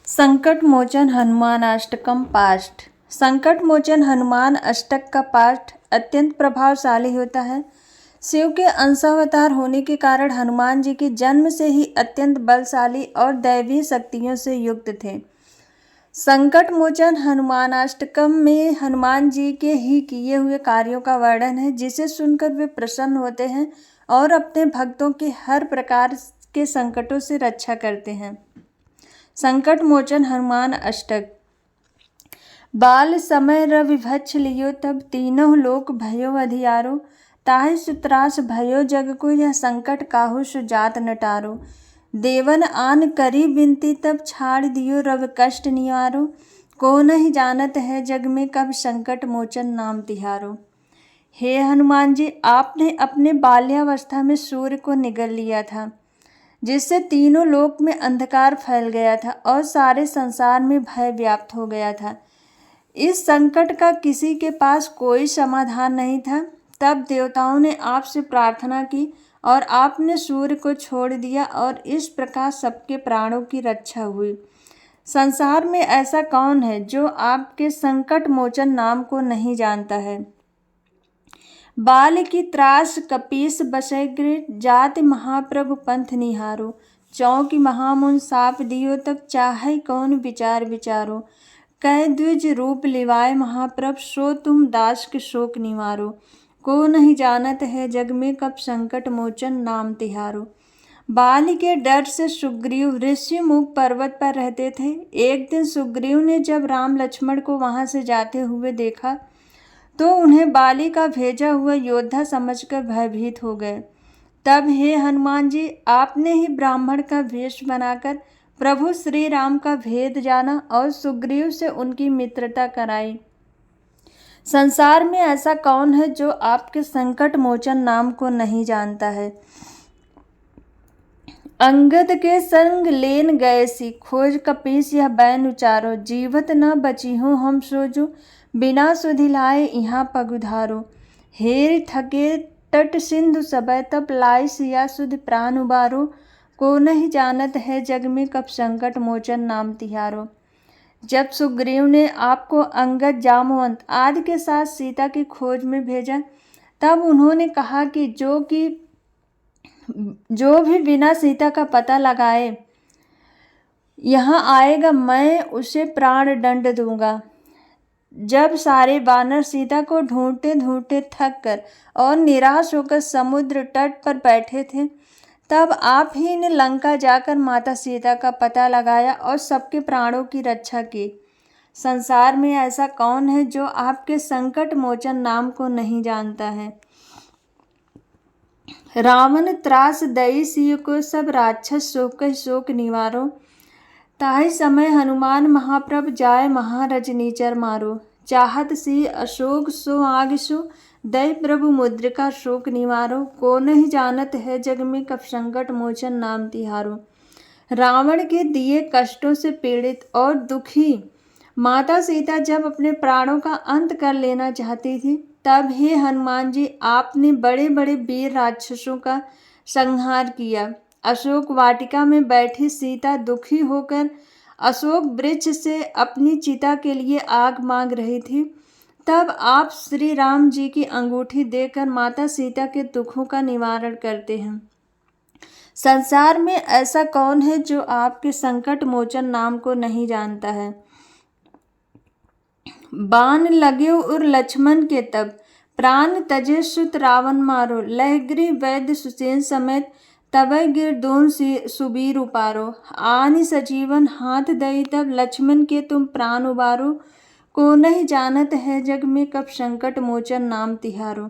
संकट मोचन हनुमान अष्टकम पाठ। संकट मोचन हनुमान अष्टक का पाठ अत्यंत प्रभावशाली होता है। शिव के अंशावतार होने के कारण हनुमान जी के जन्म से ही अत्यंत बलशाली और दैवीय शक्तियों से युक्त थे। संकट मोचन हनुमानाष्टकम में हनुमान जी के ही किए हुए कार्यों का वर्णन है, जिसे सुनकर वे प्रसन्न होते हैं और अपने भक्तों के हर प्रकार के संकटों से रक्षा करते हैं। संकट मोचन हनुमान अष्टक। बाल समय रविभक्ष लियो, तब तीनों लोक भयो अधियारो। ताहि सुत्रास भयो जग को, यह संकट काहू सुजात नटारो। देवन आन करी बिनती, तब छाड़ दियो रवि कष्ट निवारो। को नहीं जानत है जग में, कब संकट मोचन नाम तिहारो। हे हनुमान जी, आपने अपने बाल्यावस्था में सूर्य को निगल लिया था, जिससे तीनों लोक में अंधकार फैल गया था और सारे संसार में भय व्याप्त हो गया था। इस संकट का किसी के पास कोई समाधान नहीं था। तब देवताओं ने आपसे प्रार्थना की और आपने सूर्य को छोड़ दिया और इस प्रकार सबके प्राणों की रक्षा हुई। संसार में ऐसा कौन है जो आपके संकट मोचन नाम को नहीं जानता है। बाल की त्रास कपीस बसैगृह, जाति महाप्रभु पंथ निहारो। चौकी महामुन साप दियो, तब चाहे कौन विचार विचारो। कह द्विज रूप लिवाए महाप्रभ, सो तुम दास के शोक निवारो। को नहीं जानत है जग में, कब संकट मोचन नाम तिहारो। बाल के डर से सुग्रीव ऋषि मुख पर्वत पर रहते थे। एक दिन सुग्रीव ने जब राम लक्ष्मण को वहां से जाते हुए देखा तो उन्हें बाली का भेजा हुआ योद्धा समझकर भयभीत हो गए। तब हे हनुमान जी, आपने ही ब्राह्मण का वेश बनाकर प्रभु श्री राम का भेद जाना और सुग्रीव से उनकी मित्रता कराई। संसार में ऐसा कौन है जो आपके संकट मोचन नाम को नहीं जानता है। अंगद के संग लेन गए सी, खोज कपीस यह बैन उचारो। जीवत न बची हूँ हम सोजो, बिना सुधिलाए यहाँ पगुधारो। हेर थके तट सिंधु सबय, तब लाई सिया सुध प्राण उबारो। को नहीं जानत है जग में, कब संकट मोचन नाम तिहारो। जब सुग्रीव ने आपको अंगद, जामवंत आदि के साथ सीता की खोज में भेजा, तब उन्होंने कहा कि जो भी बिना सीता का पता लगाए यहाँ आएगा, मैं उसे प्राण दंड दूंगा। जब सारे वानर सीता को ढूंढते ढूंढते थक कर और निराश होकर समुद्र तट पर बैठे थे, तब आप ही ने लंका जाकर माता सीता का पता लगाया और सबके प्राणों की रक्षा की। संसार में ऐसा कौन है जो आपके संकट मोचन नाम को नहीं जानता है। रावण त्रास दई सिय को, सब राक्षस शोक शोक निवारो। ताहि समय हनुमान महाप्रभ, जाय महारजनीचर मारो। चाहत सी अशोक सो आग सो, दय प्रभु मुद्रिका शोक निवारो। को नहीं जानत है जग में, कब संकट मोचन नाम तिहारो। रावण के दिए कष्टों से पीड़ित और दुखी माता सीता जब अपने प्राणों का अंत कर लेना चाहती थी, तब हे हनुमान जी, आपने बड़े बड़े वीर राक्षसों का संहार किया। अशोक वाटिका में बैठी सीता दुखी होकर अशोक वृक्ष से अपनी चिता के लिए आग मांग रही थी। तब आप श्री राम जी की अंगूठी देकर माता सीता के दुखों का निवारण करते हैं। संसार में ऐसा कौन है जो आपके संकट मोचन नाम को नहीं जानता है। बाण लगे उर लक्ष्मण के, तब प्राण तजे सुत रावण मारो। लहगृह वैद्य सुसेन समेत, तबै गिर दोन सुबीर उपारो। आनि सजीवन हाथ दई, तब लक्ष्मण के तुम प्राण उबारो। को नहीं जानत है जग में, कब संकट मोचन नाम तिहारो।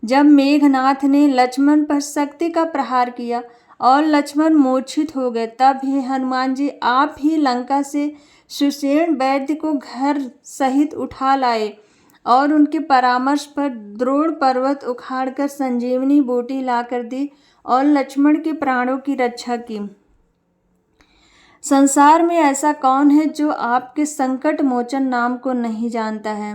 जब मेघनाथ ने लक्ष्मण पर शक्ति का प्रहार किया और लक्ष्मण मूर्छित हो गए, तब हे हनुमान जी, आप ही लंका से सुसेन वैद्य को घर सहित उठा लाए और उनके परामर्श पर द्रोण पर्वत उखाड़कर संजीवनी बूटी लाकर दी और लक्ष्मण के प्राणों की रक्षा की। संसार में ऐसा कौन है जो आपके संकट मोचन नाम को नहीं जानता है।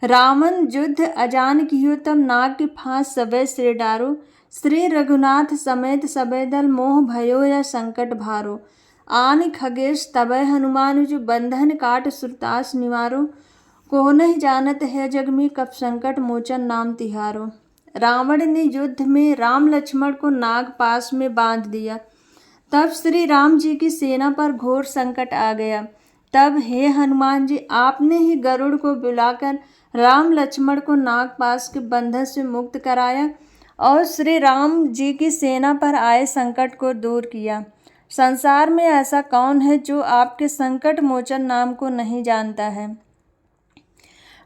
रावण युद्ध अजान कियो, तब नाग की फांस सबे सिर डारो। श्री रघुनाथ समेत सबे दल, मोह भयो या संकट भारो। आन खगेश तबै हनुमान जो बंधन काट सुरतास निवारो। को नहीं जानत है जग में कब संकट मोचन नाम तिहारो। रावण ने युद्ध में राम लक्ष्मण को नाग पास में बांध दिया। तब श्री राम जी की सेना पर घोर संकट आ गया। तब हे हनुमान जी आपने ही गरुड़ को बुलाकर राम लक्ष्मण को नाग पास के बंधन से मुक्त कराया और श्री राम जी की सेना पर आए संकट को दूर किया। संसार में ऐसा कौन है जो आपके संकट मोचन नाम को नहीं जानता है।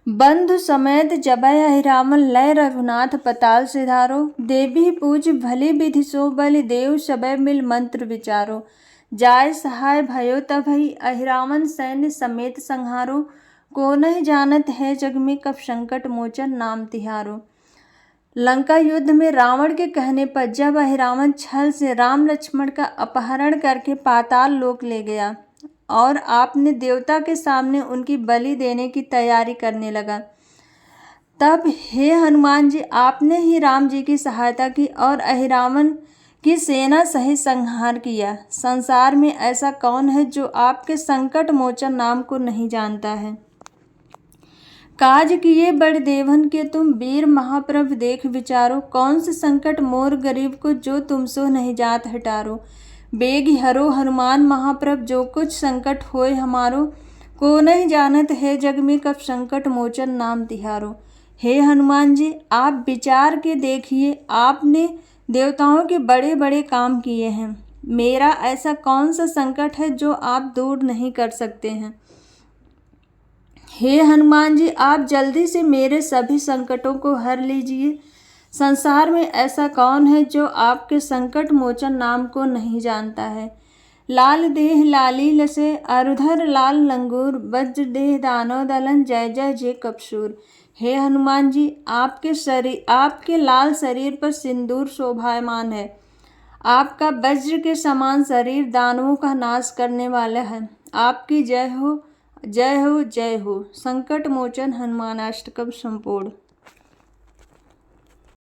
बंधु समेत जबै अहिरामन लय रघुनाथ पताल सिधारो। देवी पूज भली विधि सो बलि देव सबय मिल मंत्र विचारो। जाय सहाय भयो तभई अहिरामन सैन्य समेत संहारो। को नहीं जानत है जग में कब संकट मोचन नाम तिहारो। लंका युद्ध में रावण के कहने पर जब अहिरावण छल से राम लक्ष्मण का अपहरण करके पाताल लोक ले गया और आपने देवता के सामने उनकी बलि देने की तैयारी करने लगा, तब हे हनुमान जी आपने ही राम जी की सहायता की और अहिरावण की सेना सहित संहार किया। संसार में ऐसा कौन है जो आपके संकट मोचन नाम को नहीं जानता है। काज किए बड़ देवन के तुम वीर महाप्रभ देख विचारो। कौन से संकट मोर गरीब को जो तुमसो नहीं जात हटारो। बेग हरो हनुमान महाप्रभ जो कुछ संकट होए हमारो। को नहीं जानत है जग में कब संकट मोचन नाम तिहारो। हे हनुमान जी आप विचार के देखिए, आपने देवताओं के बड़े बड़े काम किए हैं। मेरा ऐसा कौन सा संकट है जो आप दूर नहीं कर सकते हैं। हे हनुमान जी आप जल्दी से मेरे सभी संकटों को हर लीजिए। संसार में ऐसा कौन है जो आपके संकट मोचन नाम को नहीं जानता है। लाल देह लाली लसे अरुधर लाल लंगूर। वज्र देह दानव दलन जय जय जय कपसूर। हे हनुमान जी आपके लाल शरीर पर सिंदूर शोभायमान है। आपका वज्र के समान शरीर दानवों का नाश करने वाला है। आपकी जय हो जय हो जय हो। संकट मोचन हनुमानाष्टकम संपूर्ण।